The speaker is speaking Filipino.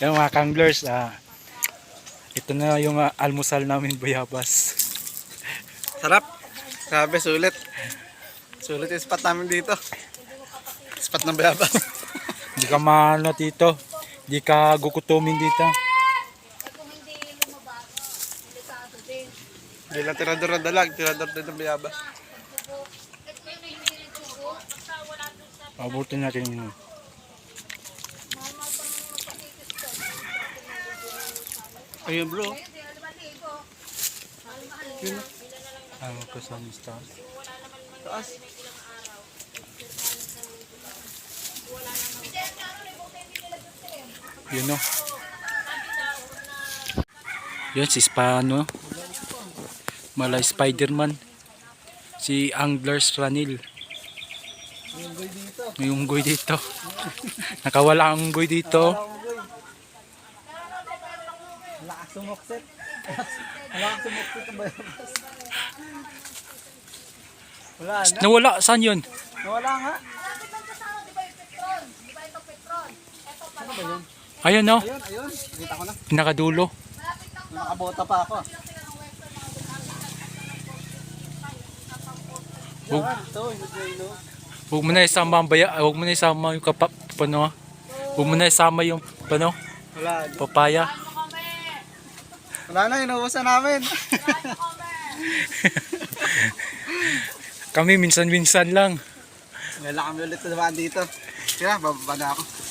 Yung mga kanglers, ito na yung almusal namin, bayabas. Sarap. Grabe, sulit. Sulit yung spot namin dito. Spot ng bayabas. Hindi ka maano dito. Hindi ka gugutumin dito. Hindi lang tirador na dalag, tirador din ng bayabas. Abutin natin yun. Ayun bro. Ano ko sa stars? Taas. Yun no. Yun si Spano. Malay Spiderman. Si Anglers Ranil. Yung unggoy dito. Nakawala ang unggoy dito. Lakas sumuksit. Lakas sumuksit ang bayabas. Wala na. Nawala, saan yun? Nawala nga. Ayun no. Ayun, ayun. Kita ko na. Pinakadulo. Nakabota pa ako. Huwag, Ito, ino. huwag mo na isama ang huwag mo na isama yung pano. Huwag mo na isama yung pano, Wala. papaya. Wala na, inuusan namin. Kami minsan-minsan lang. Wala kami ulit na naman dito. Kaya, bababa na ako.